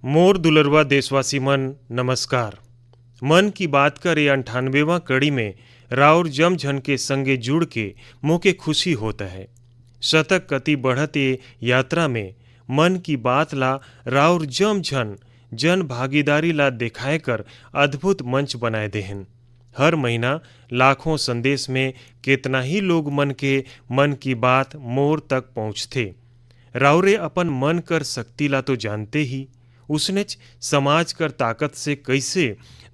मोर दुलरवा देशवासी मन नमस्कार। मन की बात कर ये 98वां कड़ी में राउर जम झन के संगे जुड़ के मोके खुशी होता है। शतक कति बढ़त ये यात्रा में मन की बात ला राउर जम झन जन भागीदारी ला दिखाए कर अद्भुत मंच बनाए देहन। हर महीना लाखों संदेश में कितना ही लोग मन की बात मोर तक पहुँचते। राउरे अपन मन कर शक्ति ला तो जानते ही, उसने समाज कर ताकत से कैसे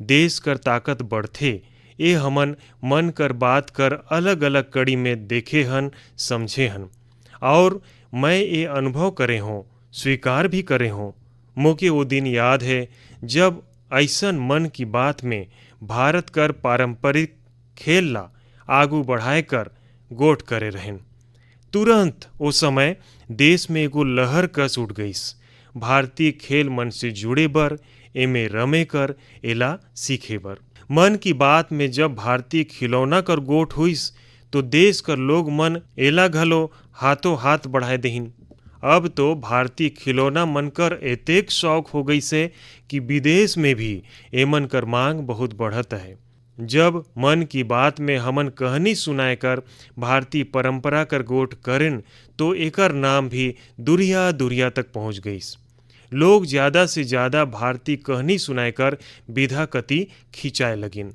देश कर ताकत बढ़थे ये हमन मन कर बात कर अलग अलग कड़ी में देखे हन, समझे हन और मैं ये अनुभव करे हों, स्वीकार भी करे हों। मोके वो दिन याद है जब ऐसन मन की बात में भारत कर पारंपरिक खेल ला आगू बढ़ाए कर गोठ करे रहन। तुरंत वो समय देश में एगो लहर कस उठ गईस। भारतीय खेल मन से जुड़े बर, एमे रमे कर, एला सीखे बर। मन की बात में जब भारतीय खिलौना कर गोठ हुईस तो देश कर लोग मन एला घलो हाथों हाथ बढ़ाए देहिन। अब तो भारतीय खिलौना मन कर एतेक शौक हो गई से कि विदेश में भी एमन कर मांग बहुत बढ़त है। जब मन की बात में हमन कहानी सुनाए कर भारतीय परंपरा कर गोठ करें तो एकर नाम भी दुरिया दुरिया तक पहुँच गईस। लोग ज़्यादा से ज़्यादा भारतीय कहानी सुनाए कर विधा कति खिंचाए लगिन।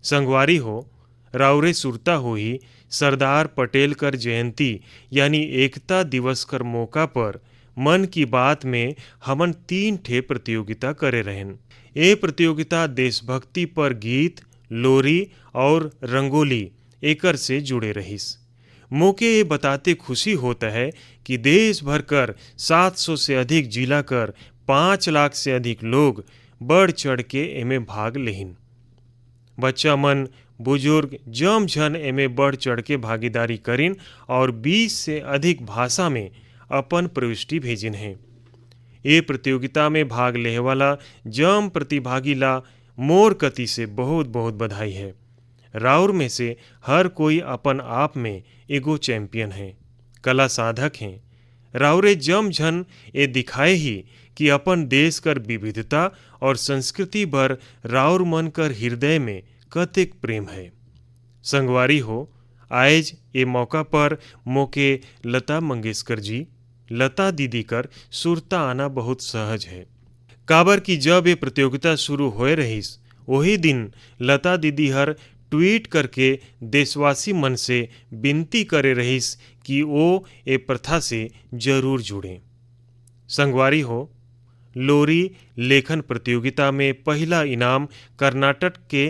संगवारी हो, राउरे सुरता हो ही सरदार पटेल कर जयंती यानी एकता दिवस कर मौका पर मन की बात में हमन 3 ठे प्रतियोगिता करे रहन। ये प्रतियोगिता देशभक्ति पर गीत, लोरी और रंगोली एकर से जुड़े रहिस। मोके ये बताते खुशी होता है कि देश भर कर 700 से अधिक जिला कर 5 लाख से अधिक लोग बढ़ चढ़ के एमे भाग लेहिन। बच्चा मन बुजुर्ग जम झन एमे बढ़ चढ़ के भागीदारी करिन और 20 से अधिक भाषा में अपन प्रविष्टि भेजिन हैं। ये प्रतियोगिता में भाग लेने वाला जम प्रतिभागी ला मोर कति से बहुत बहुत बधाई है। राउर में से हर कोई अपन आप में एगो चैंपियन है, कला साधक हैं। राउरे जम झन ये दिखाए ही कि अपन देश कर विविधता और संस्कृति पर राउर मन कर हृदय में कतेक प्रेम है। संगवारी हो, आज ये मौका पर मोके लता मंगेशकर जी, लता दीदी कर सुरता आना बहुत सहज है। काबर की जब ये प्रतियोगिता शुरू होए रहीस वही दिन लता दीदी हर ट्वीट करके देशवासी मन से विनती करे रहीस कि वो ये प्रथा से जरूर जुड़ें। संगवारी हो, लोरी लेखन प्रतियोगिता में पहला इनाम कर्नाटक के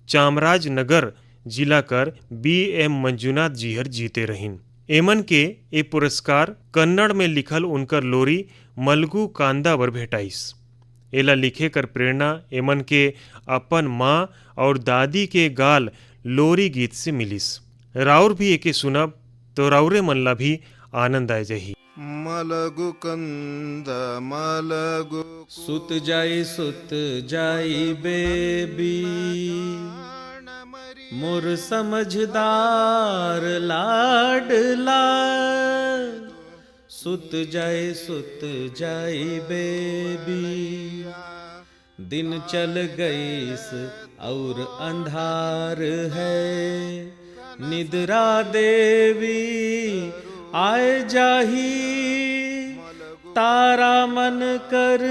चामराजनगर जिला कर BM मंजुनाथ जी हर जीते रहीन। एमन के ये पुरस्कार कन्नड़ में लिखल उनकर लोरी मलगू कांदा बर भेटाइस। एला लिखे कर प्रेरणा एमन के अपन माँ और दादी के गाल लोरी गीत से मिलिस। राउर भी एके सुनब तो राउरे मन ला भी आनंद आए जही। मलगु कंद मलगु सुत जाई बेबी मोर समझदार लाडला। सुत जाई बेबी दिन चल गईस और अंधार है। निद्रा देवी आए जाही तारा मन कर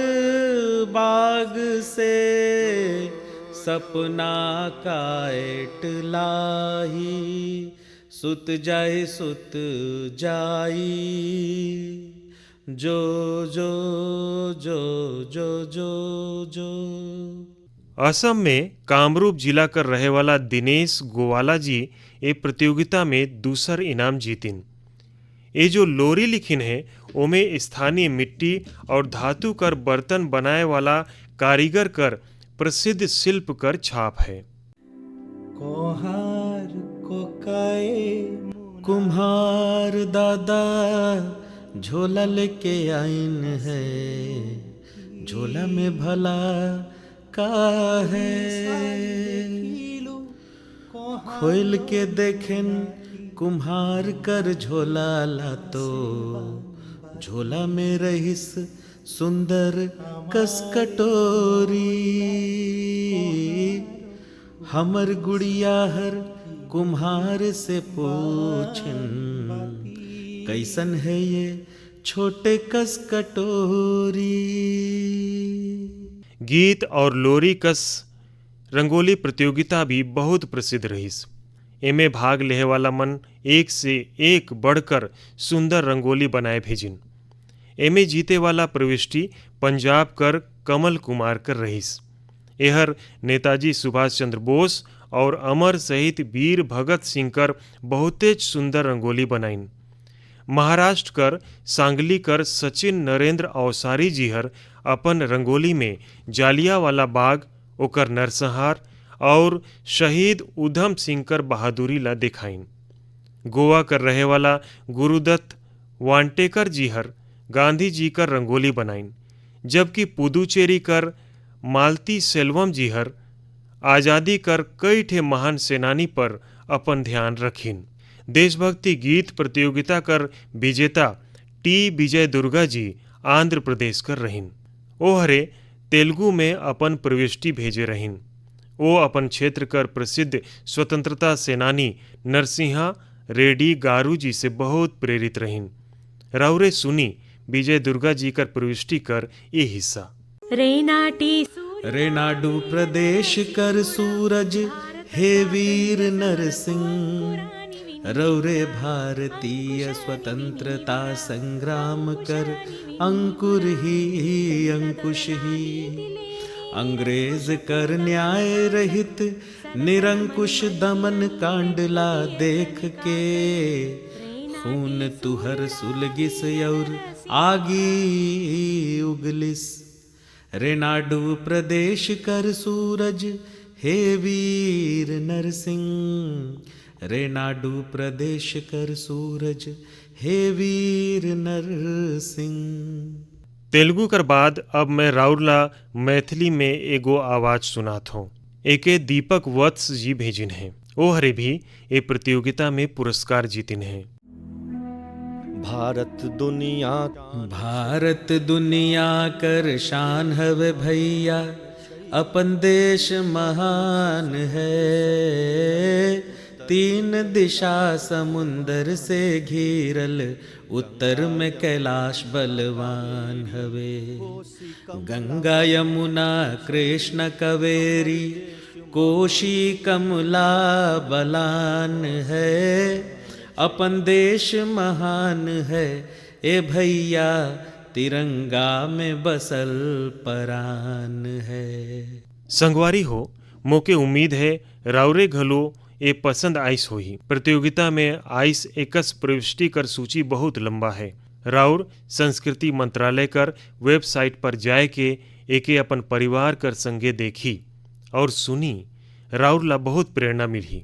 बाग से सपना काट लाही। सुत जाई जो जो जो जो जो जो। असम में कामरूप जिला कर रहे वाला दिनेश गोवाला जी ये प्रतियोगिता में दूसर इनाम जीतिन। ये जो लोरी लिखिन है ओमे स्थानीय मिट्टी और धातु कर बर्तन बनाए वाला कारीगर कर प्रसिद्ध शिल्प कर छाप है। कोहार को काए कुम्हार दादा झोला लेके आइन है। झोला में भला का है। खोल के देखें कुम्हार कर झोला ला तो झोला में रहिस सुंदर कस कटोरी। हमर गुड़िया हर कुम्हार से पूछन, कैसन है ये छोटे कस कटोरी। गीत और लोरी कस रंगोली प्रतियोगिता भी बहुत प्रसिद्ध रहीस। एमे भाग लेहे वाला मन एक से एक बढ़कर सुंदर रंगोली बनाए भेजिन। एमे जीते वाला प्रविष्टि पंजाब कर कमल कुमार कर रहीस। एहर नेताजी सुभाष चंद्र बोस और अमर सहित वीर भगत सिंह कर बहुतेज सुंदर रंगोली बनाइन। महाराष्ट्र कर सांगली कर सचिन नरेंद्र अवसारी जी हर अपन रंगोली में जालियावाला बाग, ओकर नरसंहार और शहीद उधम सिंह कर बहादुरी ला दिखाइन। गोवा कर रहे वाला गुरुदत्त वांटेकर जी हर गांधी जी कर रंगोली बनाइन, जबकि पुदुचेरी कर मालती सेल्वम जी हर आज़ादी कर कई ठे महान सेनानी पर अपन ध्यान रखिन। देशभक्ति गीत प्रतियोगिता कर विजेता टी विजय दुर्गा जी आंध्र प्रदेश कर रहिन। ओ हरे तेलुगु में अपन प्रविष्टि भेजे रहिन। ओ अपन क्षेत्र कर प्रसिद्ध स्वतंत्रता सेनानी नरसिंहा रेड्डी गारू जी से बहुत प्रेरित रहिन। राउरे सुनी विजय दुर्गा जी कर प्रविष्टि कर ये हिस्सा। रेनाडु प्रदेश कर सूरज हे वीर नरसिंह, रौरे भारतीय स्वतंत्रता संग्राम कर अंकुर ही अंकुश ही। अंग्रेज कर न्याय रहित निरंकुश दमन कांडला देख के, खून तुहर सुलगिस और आगी उगलिस। रेनाडु प्रदेश कर सूरज हे वीर नरसिंह, रेनाडु प्रदेश कर सूरज हे वीर नरसिंह। तेलुगु कर बाद अब मैं राउरला मैथिली में एगो आवाज सुनात हूँ। एके दीपक वत्स जी भेजिन हैं। ओ हरे भी ए प्रतियोगिता में पुरस्कार जीतिन हैं। भारत दुनिया कर शान हवे भैया, अपन देश महान है। तीन दिशा समुंदर से घिरल, उत्तर में कैलाश बलवान हवे। गंगा यमुना कृष्ण कावेरी, कोशी कमला बलान है। अपन देश महान है ए भैया, तिरंगा में बसल परान है। संगवारी हो, मोके उम्मीद है राउरे घलो ए पसंद आइस होही। प्रतियोगिता में आइस एकस प्रविष्टि कर सूची बहुत लंबा है। राउर संस्कृति मंत्रालय कर वेबसाइट पर जाए के एके अपन परिवार कर संगे देखी और सुनी, राउर ला बहुत प्रेरणा मिली।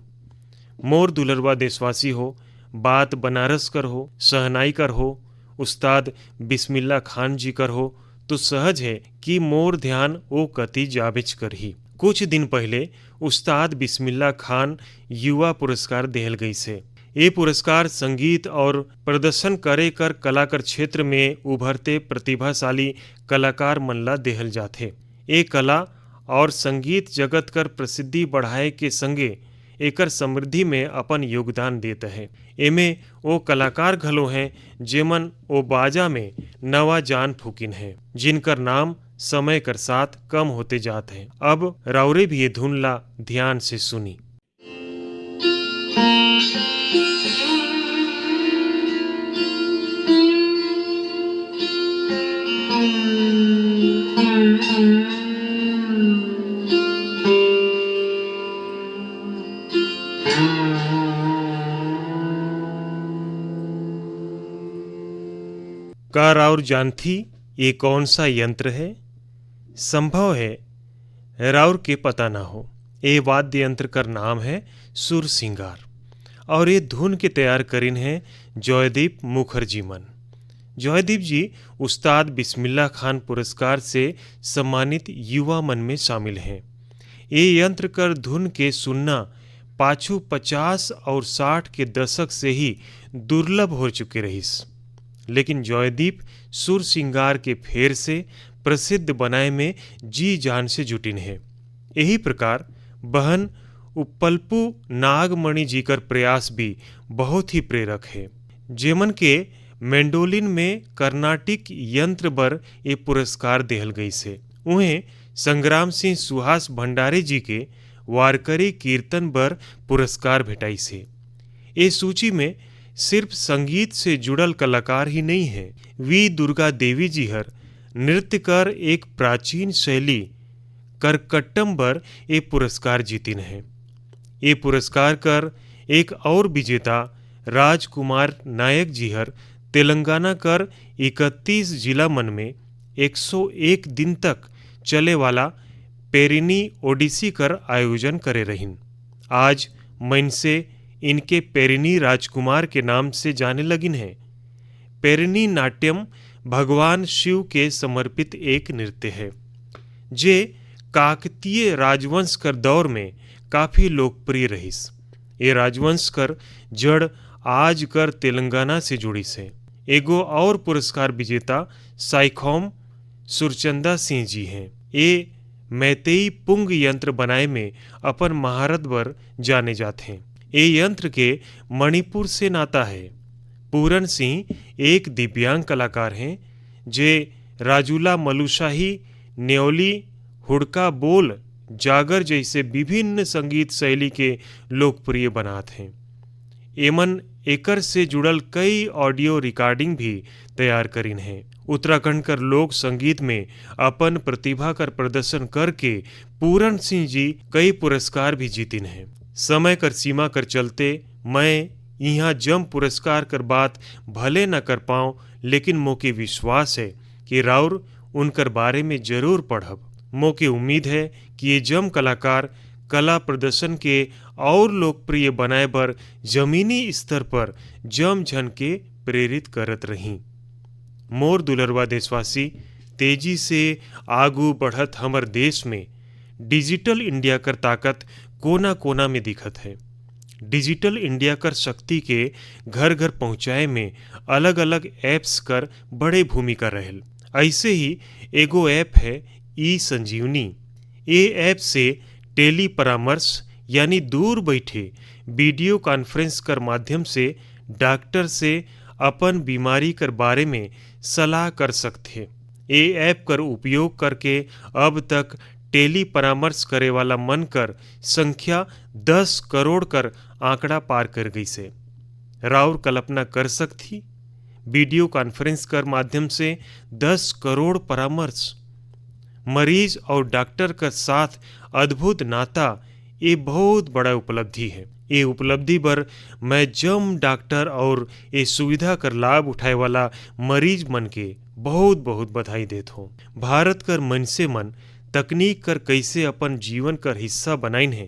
मोर दुलरवा देशवासी हो, बात बनारस कर हो, शहनाई कर हो, उस्ताद बिस्मिल्ला खान जी कर हो, तो सहज है कि मोर ध्यान ओ कति जाबिच कर ही। कुछ दिन पहले उस्ताद बिस्मिल्ला खान युवा पुरस्कार देहल गई से। ये पुरस्कार संगीत और प्रदर्शन करे कर कलाकार क्षेत्र में उभरते प्रतिभाशाली कलाकार मन ला देहल जाथे। ये कला और संगीत जगत कर प्रसिद्धि बढ़ाए के संगे एकर समृद्धि में अपन योगदान देता है। एमे वो कलाकार घलो हैं जेमन ओ बाजा में नवा जान फूकिन है, जिनकर नाम समय कर साथ कम होते जाते हैं। अब राउरे भी ये धुन ला ध्यान से सुनी। का राउर जानथी ये कौन सा यंत्र है? संभव है राउर के पता ना हो। ये वाद्य यंत्र का नाम है सुर सिंगार और ये धुन के तैयार करीन है जयदीप मुखर्जी मन। जयदीप जी उस्ताद बिस्मिल्ला खान पुरस्कार से सम्मानित युवा मन में शामिल हैं। ये यंत्र कर धुन के सुनना पाछू 50 और 60 के दशक से ही दुर्लभ हो चुके रहीस। लेकिन जॉयदीप सुर सिंगार के फेर से प्रसिद्ध बनाए में जी जान से जुटिन है। यही प्रकार बहन उपल्पू नागमणि जी कर प्रयास भी बहुत ही प्रेरक है। जेमन के मैंडोलिन में कर्नाटिक यंत्र बर ये पुरस्कार देहल गई से। उन्हें संग्राम सिंह सुहास भंडारे जी के वारकरी कीर्तन बर पुरस्कार भेटाई से। ये सूची में सिर्फ संगीत से जुड़ल कलाकार ही नहीं है, वी दुर्गा देवी जी हर नृत्य कर एक प्राचीन शैली करकट्टम बर ये पुरस्कार जीतिन है। ये पुरस्कार कर एक और विजेता राजकुमार नायक जी हर तेलंगाना कर 31 जिला मन में 101 दिन तक चले वाला पेरिनी ओडिसी कर आयोजन करे रहिन। आज मन से इनके पेरिनी राजकुमार के नाम से जाने लगिन है। पेरिनी नाट्यम भगवान शिव के समर्पित एक नृत्य है, जे काकतीय राजवंश कर दौर में काफी लोकप्रिय रहिस। ये राजवंश कर जड़ आज कर तेलंगाना से जुड़ी से। एगो और पुरस्कार विजेता साइखौम सुरचंदा सिंह जी हैं। ये मैतेई पुंग यंत्र बनाए में अपन महारत बर जाने जाते हैं। ये यंत्र के मणिपुर से नाता है। पूरन सिंह एक दिव्यांग कलाकार हैं, जे राजूला मलुशाही, न्योली, हुड़का बोल, जागर जैसे विभिन्न संगीत शैली के लोकप्रिय बनाते हैं। एमन एकर से जुड़ल कई ऑडियो रिकॉर्डिंग भी तैयार करिन हैं। उत्तराखंड कर लोक संगीत में अपन प्रतिभा कर प्रदर्शन करके पूरन सिंह जी कई पुरस्कार भी जीतिन हैं। समय कर सीमा कर चलते मैं यहाँ जम पुरस्कार कर बात भले न कर पाऊँ, लेकिन मोके विश्वास है कि राउर उनकर बारे में जरूर पढ़ब। मोके उम्मीद है कि ये जम कलाकार कला प्रदर्शन के और लोकप्रिय बनाए बर जमीनी स्तर पर जम झन के प्रेरित करत रही। मोर दुलरवा देशवासी, तेजी से आगू बढ़त हमर देश में डिजिटल इंडिया कर ताकत कोना कोना में दिखत है। डिजिटल इंडिया कर शक्ति के घर घर पहुँचाए में अलग अलग ऐप्स कर बड़े भूमिका रहल। ऐसे ही एगो ऐप है ई संजीवनी। ये ऐप से टेली परामर्श यानी दूर बैठे वीडियो कॉन्फ्रेंस कर माध्यम से डॉक्टर से अपन बीमारी कर बारे में सलाह कर सकते। ये ऐप कर उपयोग करके अब तक टेली परामर्श करे वाला मन कर संख्या 10 करोड़ कर आंकड़ा पार कर गई से। राउर कल्पना कर सकती, वीडियो कॉन्फ्रेंस कर माध्यम से 10 करोड़ परामर्श। मरीज और डॉक्टर का साथ अद्भुत नाता, ये बहुत बड़ा उपलब्धि है। ये उपलब्धि पर मैं जम डॉक्टर और ये सुविधा कर लाभ उठाए वाला मरीज मन के बहुत बहुत बधाई देत हूँ। भारत कर मन से मन तकनीक कर कैसे अपन जीवन कर हिस्सा बनाइन है,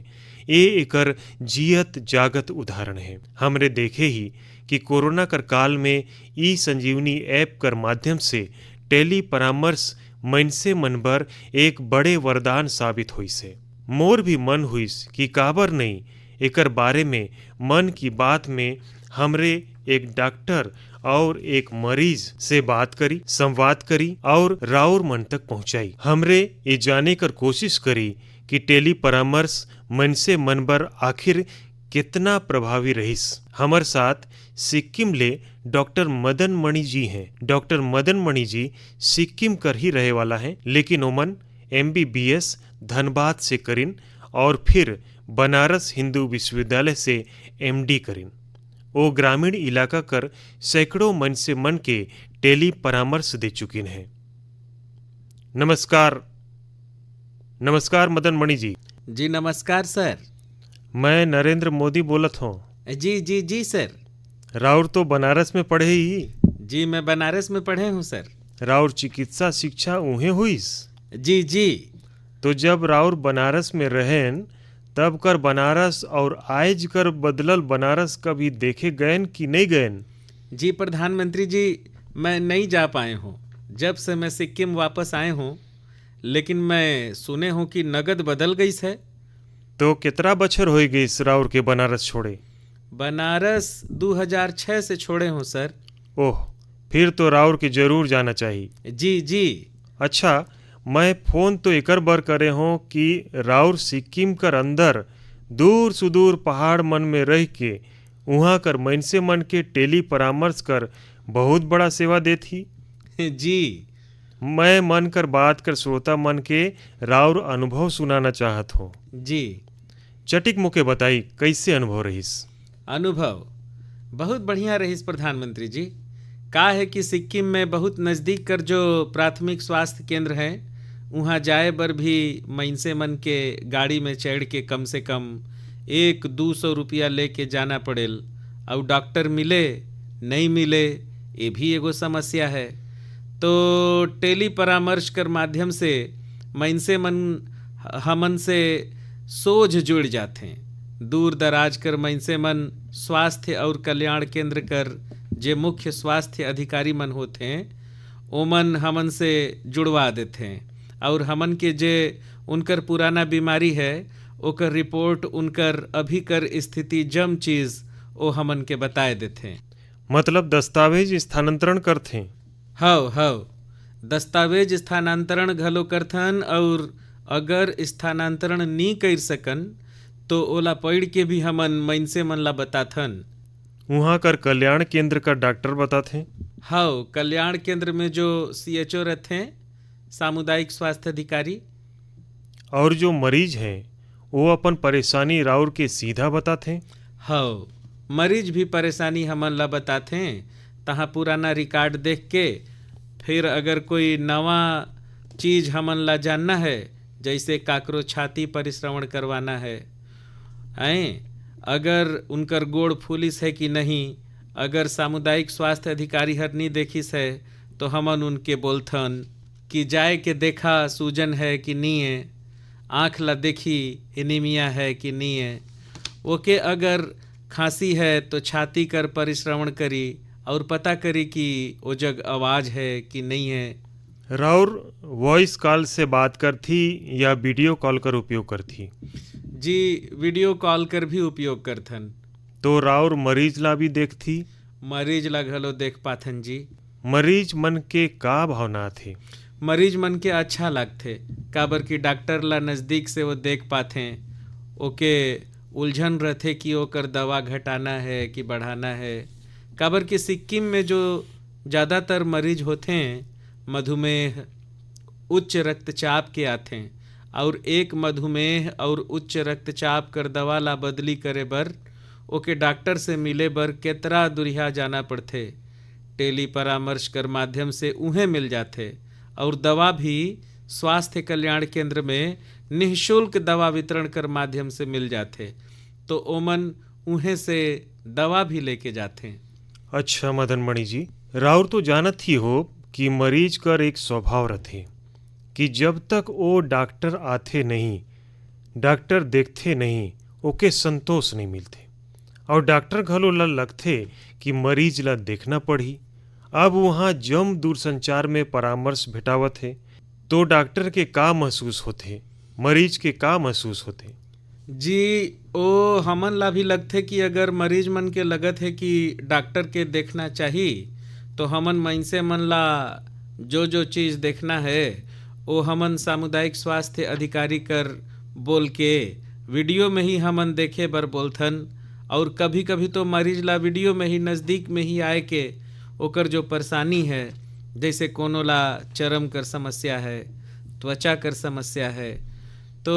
ये एकर जियत जागत उदाहरण है। हमरे देखे ही कि कोरोना कर काल में ई संजीवनी ऐप कर माध्यम से टेली परामर्श मन से मन बर एक बड़े वरदान साबित हुई से। मोर भी मन हुईस कि काबर नहीं एकर बारे में मन की बात में हमरे एक डॉक्टर और एक मरीज से बात करी, संवाद करी और राउर मन तक पहुंचाई। हमरे ये जाने कर कोशिश करी कि टेली परामर्श मन से मन बर आखिर कितना प्रभावी रहिस। हमर साथ सिक्किम ले डॉक्टर मदन मणि जी हैं। डॉक्टर मदन मणि जी सिक्किम कर ही रहे वाला हैं, लेकिन ओमन MBBS धनबाद से करिन और फिर बनारस हिंदू विश्वविद्यालय से MD करिन। वो ग्रामीण इलाका कर सैकड़ों मन से मन के टेली परामर्श दे चुकिन हैं। नमस्कार, नमस्कार मदन मणि जी। जी नमस्कार सर। मैं नरेंद्र मोदी बोलत हूँ। जी जी जी सर। राउर तो बनारस में पढ़े ही। जी मैं बनारस में पढ़े हूँ सर। राउर चिकित्सा शिक्षा उहें हुईस। जी जी। तो जब राउर बनारस में रहेन तब कर बनारस और आज कर बदलल बनारस कभी देखे गएन कि नहीं गएन? जी प्रधानमंत्री जी, मैं नहीं जा पाए हूँ जब से मैं सिक्किम वापस आए हूँ, लेकिन मैं सुने हूँ कि नगद बदल गई है। तो कितना बछर हो गई राउर के बनारस छोड़े? बनारस 2006 से छोड़े हूँ सर। ओह, फिर तो राउर के जरूर जाना चाहिए। जी जी। अच्छा, मैं फोन तो एकर बर करे हूँ कि राउर सिक्किम कर अंदर दूर सुदूर पहाड़ मन में रह के उहाँ कर मइनसे मन के टेली परामर्श कर बहुत बड़ा सेवा देथी। जी मैं मन कर बात कर श्रोता मन के राउर अनुभव सुनाना चाहत हूँ। जी। चटिक मुके बताई कैसे अनुभव रहीस। अनुभव बहुत बढ़िया रहीस प्रधानमंत्री जी। का है कि सिक्किम में बहुत नज़दीक कर जो प्राथमिक स्वास्थ्य केंद्र है वहाँ जाए बर भी मइनसे मन के गाड़ी में चढ़ के कम से कम 100-200 रुपया लेके जाना पड़ेल और डॉक्टर मिले नहीं मिले ये भी एगो समस्या है। तो टेली परामर्श कर माध्यम से मइनसे मन हमन से सोझ जुड़ जाते हैं। दूर दराज कर मइनसे मन स्वास्थ्य और कल्याण केंद्र कर जे मुख्य स्वास्थ्य अधिकारी मन होते हैं ओमन हमन से जुड़वा देते हैं और हमन के जे उनकर पुराना बीमारी है ओकर रिपोर्ट उनकर अभी कर स्थिति जम चीज़ ओ हमन के बताए देते हैं। मतलब दस्तावेज स्थानांतरण करथे। हव दस्तावेज स्थानांतरण घलो करथन और अगर स्थानांतरण नी कर सकन तो ओला पढ़ के भी हमन मइनसे मन ला बताथन। वहाँ कर कल्याण केंद्र का डॉक्टर बताथे। हव कल्याण केंद्र में जो CHO रहते हैं सामुदायिक स्वास्थ्य अधिकारी। और जो मरीज हैं वो अपन परेशानी राउर के सीधा बताथे। हव मरीज भी परेशानी हमन ला बताते हैं तहाँ पुराना रिकॉर्ड देख के फिर अगर कोई नवा चीज़ हमन ला जानना है जैसे काकरो छाती परिश्रवण करवाना है अगर उनकर गोड़ फूलिस है कि नहीं, अगर सामुदायिक स्वास्थ्य अधिकारी हर नहीं देखिस है तो हमन उनके बोलथन कि जाए के देखा सूजन है कि नहीं है, आँख ला देखी एनीमिया है कि नहीं है। ओके अगर खांसी है तो छाती कर परिश्रवण करी और पता करी कि वो जग आवाज़ है कि नहीं है। राउर वॉइस कॉल से बात करथी या वीडियो कॉल कर उपयोग करथी? जी वीडियो कॉल कर भी उपयोग करथन। तो राउर मरीज ला भी देखथी? मरीज ला घलो देख पाथन जी। मरीज मन के का भावना थे? मरीज मन के अच्छा लगथे काबर कि डॉक्टर ला नज़दीक से वो देख पाथे। ओके उलझन रहथे कि ओकर दवा घटाना है कि बढ़ाना है। काबर कि सिक्किम में जो ज़्यादातर मरीज होते हैं मधुमेह उच्च रक्तचाप के आते हैं और एक मधुमेह और उच्च रक्तचाप कर दवा ला बदली करे बर ओके डॉक्टर से मिले बर केतरा दुरिहा जाना पड़थे। टेली परामर्श कर माध्यम से उन्हें मिल जाते और दवा भी स्वास्थ्य कल्याण केंद्र में निःशुल्क दवा वितरण कर माध्यम से मिल जाते तो ओमन उन्हें से दवा भी लेके जाते। अच्छा मदन मणि जी, राउर तो जानत ही हो कि मरीज कर एक स्वभाव रहथे कि जब तक वो डॉक्टर आथे नहीं, डॉक्टर देखते नहीं, ओके संतोष नहीं मिलते और डॉक्टर घलो ला लगथे कि मरीज ला देखना पड़ी। अब वहाँ जम दूरसंचार में परामर्श भेटावत है तो डॉक्टर के का महसूस होते, मरीज के का महसूस होते? जी ओ हमन ला भी लगथे कि अगर मरीज मन के लगत है कि डॉक्टर के देखना चाहिए तो हमन मइनसे मन ला जो जो चीज़ देखना है वो हमन सामुदायिक स्वास्थ्य अधिकारी कर बोल के वीडियो में ही हमन देखे बर बोलथन। और कभी कभी तो मरीज ला वीडियो में ही नज़दीक में ही आए के ओकर जो परेशानी है जैसे कोनो ला चर्म कर समस्या है, त्वचा कर समस्या है तो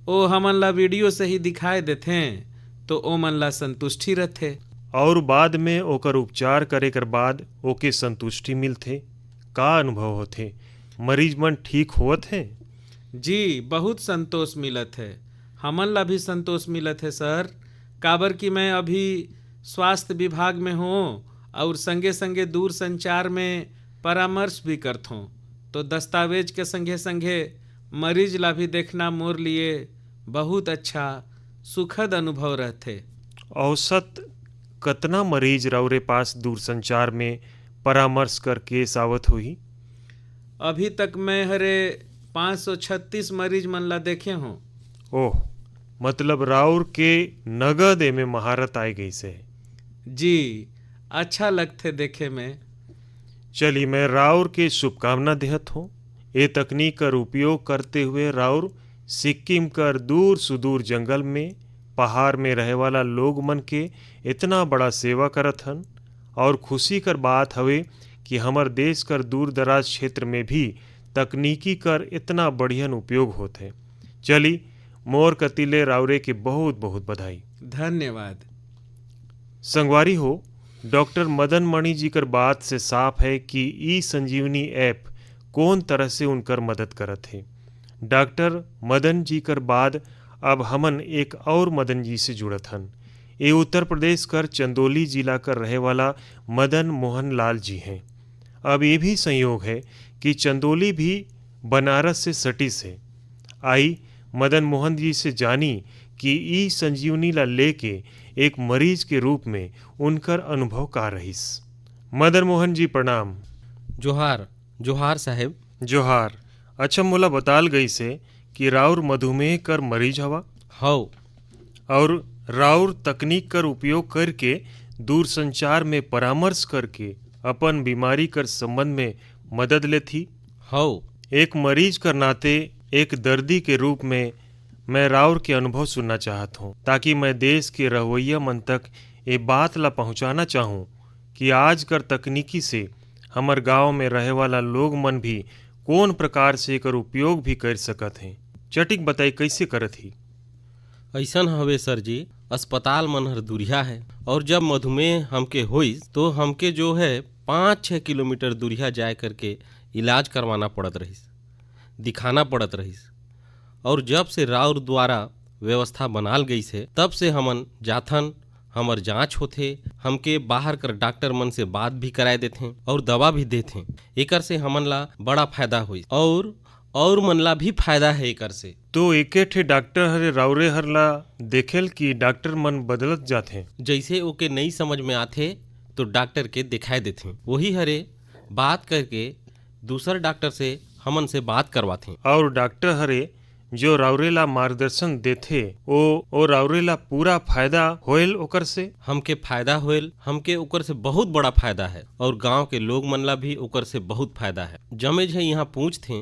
ओ हमन ला वीडियो से ही दिखाए देते हैं तो ओ मन ला संतुष्टि रहते और बाद में ओकर उपचार करे कर बाद ओके संतुष्टि मिलथे। का अनुभव होथे? मरीज मन ठीक होत है? जी बहुत संतोष मिलत है, हमन ला भी संतोष मिलत है सर। काबर कि मैं अभी स्वास्थ्य विभाग में हूँ और संगे संगे दूर संचार में परामर्श भी करथूँ तो दस्तावेज के संगे संगे मरीज ला भी देखना मोर लिए बहुत अच्छा सुखद अनुभव रहते। औसत कतना मरीज राउरे पास दूरसंचार में परामर्श करके सावत हुई? अभी तक मैं हरे 536 मरीज मन ला देखे हूँ। ओह, मतलब राउर के नगद में महारत आई गई से। जी अच्छा लगते देखे में चली मैं राउर के शुभकामना देहत हूँ। ये तकनीक कर उपयोग करते हुए राउर सिक्किम कर दूर सुदूर जंगल में पहाड़ में रहे वाला लोग मन के इतना बड़ा सेवा करत हन। और खुशी कर बात हवे कि हमर देश कर दूर दराज क्षेत्र में भी तकनीकी कर इतना बढ़ियन उपयोग होते। चली मोर कतिले राउरे के बहुत बहुत बधाई। धन्यवाद। संगवारी हो, डॉक्टर मदन मणि जी कर बात से साफ है कि ई संजीवनी ऐप कौन तरह से उनकर मदद करत है। डॉक्टर मदन जी कर बाद अब हमन एक और मदन जी से जुड़त हन। ये उत्तर प्रदेश कर चंदौली जिला कर रहे वाला मदन मोहन लाल जी हैं। अब ये भी संयोग है कि चंदौली भी बनारस से सटी से आई। मदन मोहन जी से जानी कि ई संजीवनी ला लेके एक मरीज के रूप में उनकर अनुभव का रहीस। मदन मोहन जी प्रणाम। जोहार जोहार साहेब। जोहार। अच्छा, मोला बताल गई से कि राउर मधुमेह कर मरीज हवा हौ और राउर तकनीक कर उपयोग करके दूर संचार में परामर्श करके अपन बीमारी कर संबंध में मदद लेथी। हौ एक मरीज कर नाते, एक दर्दी के रूप में मैं राउर के अनुभव सुनना चाहत हूँ, ताकि मैं देश के रवैया मन तक ये बात ला पहुँचाना चाहूँ कि आज कर तकनीकी से हमर गांव में रहे वाला लोग मन भी कौन प्रकार से एकर उपयोग भी कर सकत हैं। चटिक बताई कैसे करत ही। ऐसन हवे सर जी, अस्पताल मन हर दूरिया है और जब मधुमेह हमके होइस तो हमके जो है 5-6 किलोमीटर दूरिया जाए करके इलाज करवाना पड़त रहीस, दिखाना पड़त रहीस। और जब से राउर द्वारा व्यवस्था बनाल गई से तब से हमन जाथन, हमर जांच होथे, हमके बाहर कर डॉक्टर मन से बात भी कराए देथे और दवा भी देथे। एकर से हमन ला बड़ा फायदा हुई और मन ला भी फायदा है एकर से। तो एके ठे डॉक्टर हरे राउरे हर ला देखेल कि डॉक्टर मन बदलत जाथे। जैसे ओके नहीं समझ में आथे तो डॉक्टर के दिखाए देथे, वही हरे बात करके दूसर डॉक्टर से हमन से बात करवाथे। और डॉक्टर हरे जो राउरेला मार्गदर्शन देथे ओ राउरेला पूरा फायदा होएल ओकर से। हमके फायदा होएल, हमके ओकर से बहुत बड़ा फायदा है और गांव के लोग मन ला भी ओकर से बहुत फायदा है। जमेज है यहाँ पूछथे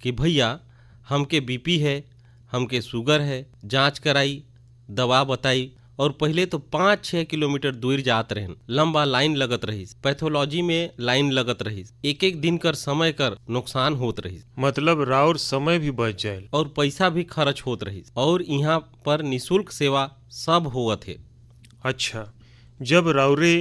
कि भैया हमके बीपी है, हमके शुगर है, जांच कराई, दवा बताई। और पहले तो 5-6 किलोमीटर दूर जात रहन, लंबा लाइन लगत रहीस, पैथोलॉजी में लाइन लगत रहीस, एक दिन कर समय कर नुकसान होत रहीस। मतलब राउर समय भी बच जाए और पैसा भी खर्च होत रहीस। और यहाँ पर निशुल्क सेवा सब होवत है। अच्छा, जब राउरे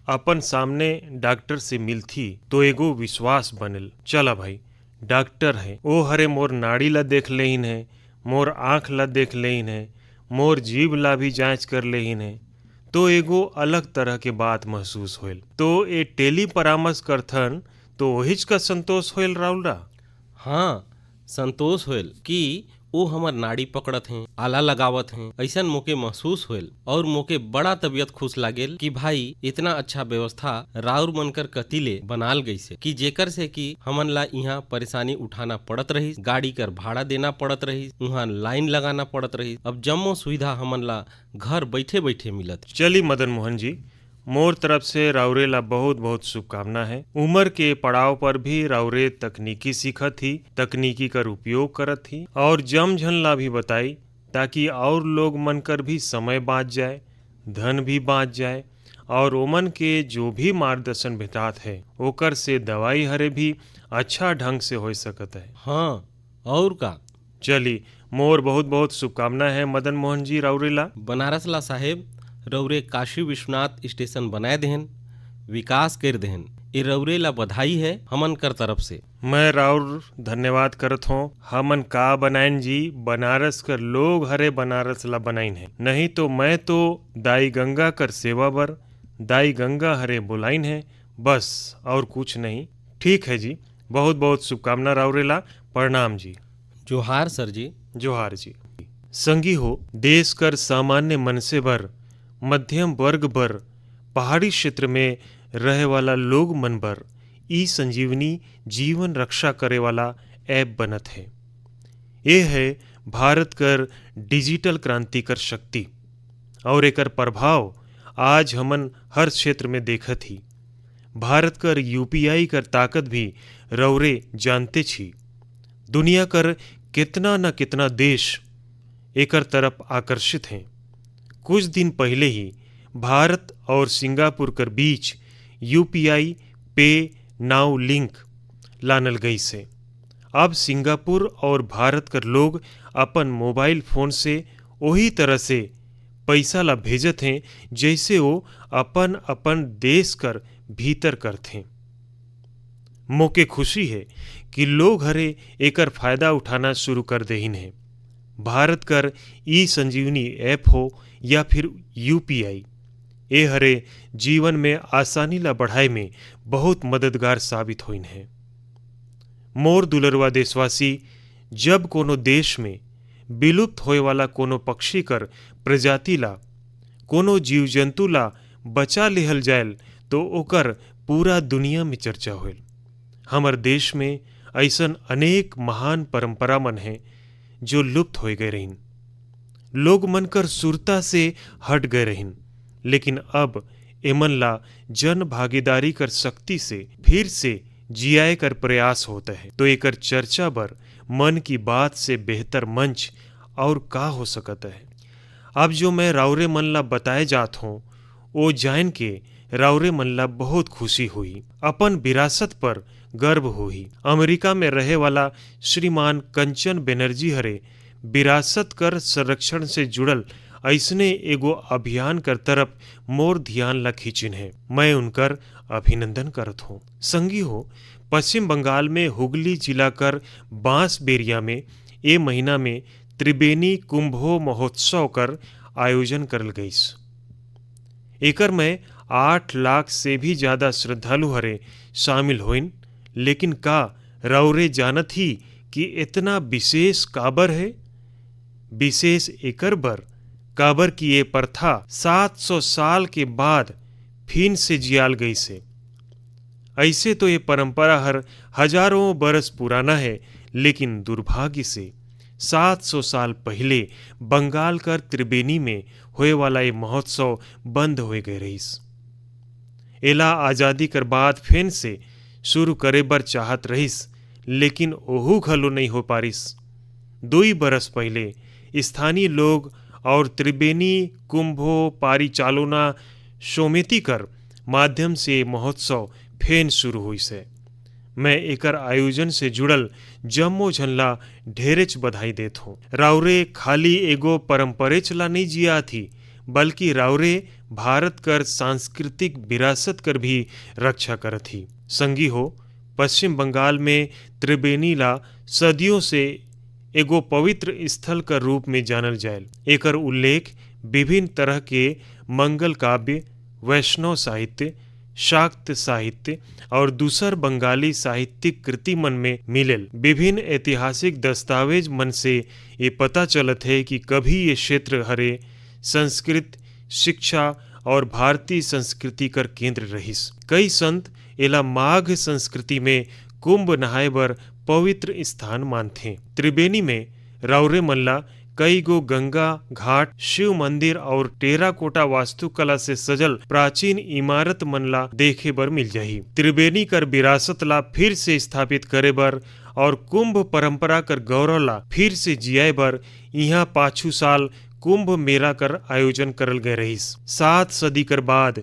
अपन सामने डॉक्टर से मिलथी तो एगो विश्वास बनल, चला भाई डॉक्टर है, ओ हरे मोर नाड़ी ला देख लेहिन है, मोर आँख ला देख लेहिन है, मोर जीभ ला भी जांच कर लेहिन है। तो एगो अलग तरह के बात महसूस होल। तो ये टेली परामर्श करथन तो वहीच का संतोष होल राउला। हाँ, संतोष होल कि वो हमर नाड़ी पकड़त हैं, आला लगावत हैं, ऐसा मोके महसूस होल। और मोके बड़ा तबीयत खुश लागेल कि भाई इतना अच्छा व्यवस्था राउर मनकर कतिले बनाल गई से कि जेकर से कि हमन ला यहाँ परेशानी उठाना पड़त रही, गाड़ी कर भाड़ा देना पड़त रही, वहाँ लाइन लगाना पड़त रही। अब जम्मो सुविधा हमन ला घर बैठे बैठे मिलत। चली मदन मोहन जी, मोर तरफ से राउरे ला बहुत बहुत शुभकामना है। उम्र के पड़ाव पर भी राउरे तकनीकी सीखत ही, तकनीकी कर उपयोग करत ही और जम झन ला भी बताई, ताकि और लोग मन कर भी समय बाँच जाए, धन भी बाँच जाए और ओमन के जो भी मार्गदर्शन भेटात है ओकर से दवाई हरे भी अच्छा ढंग से हो सकत है। हाँ, और का। चली मोर बहुत बहुत शुभकामना है मदन मोहन जी राउरे ला। बनारस ला साहेब रौरे काशी विश्वनाथ स्टेशन बनाए देहन, विकास कर देहन, ये रौरे ला बधाई है हमन कर तरफ से। मैं राउर धन्यवाद करत हूँ। हमन का बनाइन जी, बनारस कर लोग हरे बनारस ला बनाइन है, नहीं तो मैं तो दाई गंगा कर सेवा बर दाई गंगा हरे बुलाइन है, बस और कुछ नहीं। ठीक है जी, बहुत बहुत शुभकामना राउरे ला। प्रणाम जी। जोहार सर जी। जोहार जी। संगी हो, देश कर सामान्य मनसे बर, मध्यम वर्ग बर, पहाड़ी क्षेत्र में रहे वाला लोग मन बर ई संजीवनी जीवन रक्षा करे वाला ऐप बनत है। ये है भारत कर डिजिटल क्रांति कर शक्ति और एकर प्रभाव आज हमन हर क्षेत्र में देखत ही। भारत कर यूपीआई कर ताकत भी रौरे जानते छी। दुनिया कर कितना न कितना देश एकर तरफ आकर्षित हैं। कुछ दिन पहले ही भारत और सिंगापुर कर बीच यूपीआई पे नाउ लिंक लानल गई से अब सिंगापुर और भारत कर लोग अपन मोबाइल फोन से वही तरह से पैसा ला भेजत हैं जैसे वो अपन अपन देश कर भीतर करते हैं। मोके खुशी है कि लोग हरे एकर फायदा उठाना शुरू कर देहिन है। भारत कर ई संजीवनी ऐप हो या फिर यूपीआई, ए हरे जीवन में आसानी ला बढ़ाए में बहुत मददगार साबित होइन है। मोर दुलरवा देशवासी, जब कोनो देश में विलुप्त होए वाला कोनो पक्षी कर प्रजाति ला, कोनो जीव जंतु ला बचा लेहल जायल तो ओकर पूरा दुनिया में चर्चा होल। हमर देश में ऐसन अनेक महान परंपरा मन हैं जो लुप्त हो गए रहिन। लोग मन कर सुरता से हट गए रहिन, लेकिन अब एमन ला जन भागीदारी कर शक्ति से फिर से जियाए कर प्रयास होता है। तो एकर चर्चा बर मन की बात से बेहतर मंच और का हो सकता है। अब जो मैं राउरे मन ला बताए जात हूँ वो जान के राउरे मन ला बहुत खुशी हुई, अपन विरासत पर गर्व हुई। अमेरिका में रहे वाला श्रीमान कंचन बनर्जी हरे विरासत कर संरक्षण से जुड़ल ऐसने एगो अभियान कर तरफ मोर ध्यान ला खींचिन है। मैं उनकर अभिनंदन करत हूँ। संगी हो, पश्चिम बंगाल में हुगली जिला कर बांसबेरिया में ए महीना में त्रिवेणी कुंभो महोत्सव कर आयोजन करल गईस। एकर में 8 लाख से भी ज्यादा श्रद्धालु हरे शामिल होइन। लेकिन का रौरे जानत ही कि इतना विशेष काबर है? विशेष एकर बर काबर की ये प्रथा 700 साल के बाद फिर से जियाल गई से। ऐसे तो ये परंपरा हर हजारों बरस पुराना है, लेकिन दुर्भाग्य से 700 साल पहले बंगाल कर त्रिवेणी में होए वाला ये महोत्सव बंद हो गए रहीस। एला आजादी कर बाद फिर से शुरू करे बर चाहत रहीस, लेकिन ओहू घलो नहीं हो पारिस। 2 बरस पहले स्थानीय लोग और त्रिवेणी कुंभो पारिचालोना समिति कर माध्यम से महोत्सव फेन शुरू हुई से। मैं एकर आयोजन से जुड़ल जम्मो झनला ढेरेच बधाई देत हूँ। राउरे खाली एगो परंपरे चला नहीं जिया थी, बल्कि राउरे भारत कर सांस्कृतिक विरासत कर भी रक्षा करत थी। संगी हो, पश्चिम बंगाल में त्रिवेणी ला सदियों से एगो पवित्र स्थल का रूप में जानल जायल। एकर उल्लेख विभिन्न तरह के मंगल काव्य, वैष्णव साहित्य, शाक्त साहित्य और दूसर बंगाली साहित्यिक कृति मन में मिलेल। विभिन्न ऐतिहासिक दस्तावेज मन से ये पता चलत है कि कभी ये क्षेत्र हरे संस्कृत, शिक्षा और भारतीय संस्कृति कर केंद्र रहीस। कई संत एला माघ संस्कृति में कुंभ नहाए बर पवित्र स्थान मानथे। त्रिवेणी में राउरे मल्ला कई गो गंगा घाट, शिव मंदिर और टेराकोटा वास्तुकला से सजल प्राचीन इमारत मनला देखे बर मिल जाही। त्रिवेणी कर विरासत ला फिर से स्थापित करे बर और कुंभ परंपरा कर गौरव ला फिर से जियाए बर यहाँ पाछू साल कुंभ मेला कर आयोजन करल गए रहीस। 7 सदी कर बाद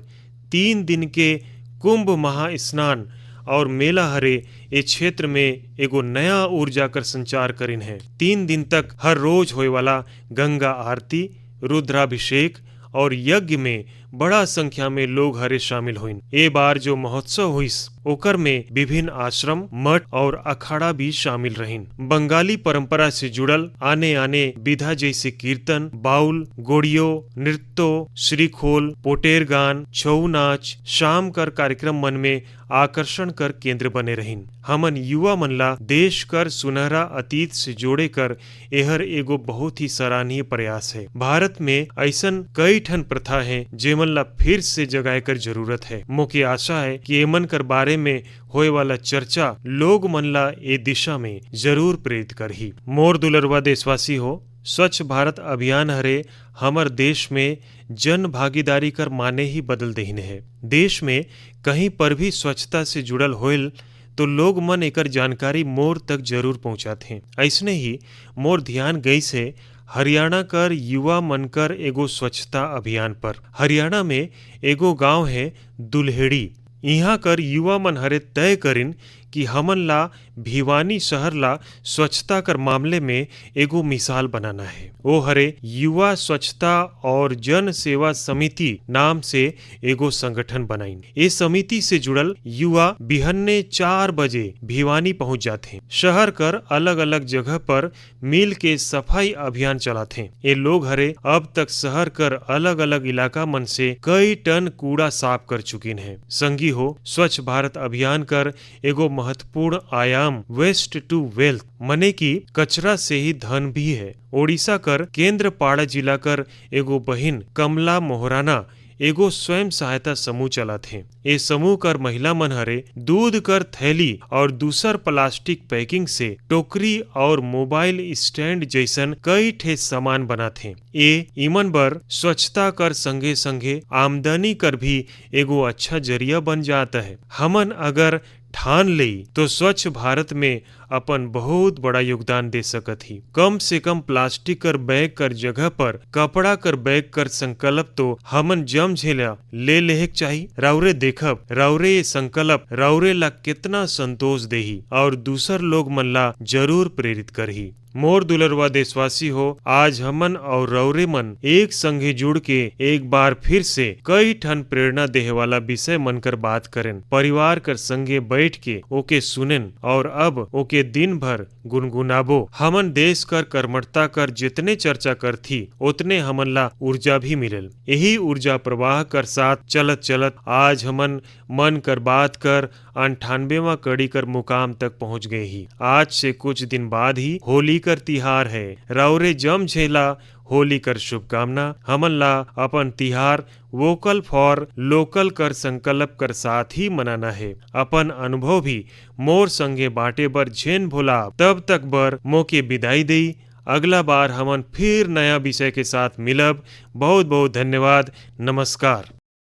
3 दिन के कुंभ महास्नान और मेला हरे ए क्षेत्र में एगो नया ऊर्जा कर संचार करिन है। 3 दिन तक हर रोज होए वाला गंगा आरती, रुद्राभिषेक और यज्ञ में बड़ा संख्या में लोग हरे शामिल होइन। ए बार जो महोत्सव हुइस ओकर में विभिन्न आश्रम, मठ और अखाड़ा भी शामिल रहिन। बंगाली परंपरा से जुड़ल आने आने विधा जैसे कीर्तन, बाउल, गोड़ियो, नृत्यो, श्रीखोल, पोटेर गान, छऊ नाच, शाम कर कार्यक्रम मन में आकर्षण कर केंद्र बने रहिन। हमन युवा मन ला देश कर सुनहरा अतीत से जोड़े कर एहर एगो बहुत ही सराहनीय प्रयास है। भारत में ऐसन कई ठन प्रथा है जेमन ला फिर से जगाए कर जरूरत है। मोके आशा है कि एमन कर बारे में होए वाला चर्चा लोग मन ला ए दिशा में जरूर प्रेरित करही। मोर दुलरवा देशवासी हो, स्वच्छ भारत अभियान हरे हमर देश में जन भागीदारी कर माने ही बदल देहिन है। देश में कहीं पर भी स्वच्छता से जुड़ल होइल तो लोग मन एकर जानकारी मोर तक जरूर पहुंचाते हैं। ऐसने ही मोर ध्यान गई से हरियाणा कर युवा मनकर एगो स्वच्छता अभियान पर। हरियाणा में एगो गांव है दुल्हेड़ी। यहाँ कर युवा मन हरे तय करिन कि हमन ला भिवानी शहर ला स्वच्छता कर मामले में एगो मिसाल बनाना है। वो हरे युवा स्वच्छता और जन सेवा समिति नाम से एगो संगठन बनाइन। ये समिति से जुड़ल युवा बिहन्ने 4 बजे भिवानी पहुंच जाते हैं। शहर कर अलग अलग जगह पर मिल के सफाई अभियान चलाते हैं। ये लोग हरे अब तक शहर कर अलग अलग इलाका मन से कई टन कूड़ा साफ कर चुकिन है। संगी हो, स्वच्छ भारत अभियान कर एगो महत्वपूर्ण आयाम वेस्ट टू वेल्थ मने की कचरा से ही धन भी है। ओडिशा कर केंद्रपाड़ा जिला कर एगो बहिन कमला मोहराना एगो स्वयं सहायता समूह चलाते हैं। ये समूह कर महिला मन हरे दूध कर थैली और दूसर प्लास्टिक पैकिंग से टोकरी और मोबाइल स्टैंड जैसन कई ठे सामान बनाते हैं। ये इमन बर स्वच्छता कर संगे संगे आमदनी कर भी एगो अच्छा जरिया बन जाता है। हमन अगर ठान ले तो स्वच्छ भारत में अपन बहुत बड़ा योगदान दे सकत ही। कम से कम प्लास्टिक कर बैग कर जगह पर कपड़ा कर बैग कर संकल्प तो हमन जम झेला ले लेहेक चाहिए। राउरे देखब राउरे ये संकल्प राउरे ला कितना संतोष देही और दूसर लोग मन ला जरूर प्रेरित करही। मोर दुलरवा देशवासी हो, आज हमन और रौरे मन एक संगे जुड़ के एक बार फिर से कई ठन प्रेरणा देहे वाला विषय मन कर बात करें। परिवार कर संगे बैठ के ओके सुनेन और अब ओके दिन भर गुनगुनाबो। हमन देश कर कर्मठता कर जितने चर्चा कर थी उतने हमन ला ऊर्जा भी मिलल। यही ऊर्जा प्रवाह कर साथ चलत चलत आज हमन मन कर बात कर 98वां कड़ी कर मुकाम तक पहुंच गए ही। आज से कुछ दिन बाद ही होली कर तिहार है। राउरे जम झेला होली कर शुभकामना। हमन ला अपन तिहार वोकल फॉर लोकल कर संकल्प कर साथ ही मनाना है। अपन अनुभव भी मोर संगे बाटे बर झेन भोला। तब तक बर मोके विदाई देई। अगला बार हमन फिर नया विषय के साथ मिलब। बहुत बहुत धन्यवाद। नमस्कार।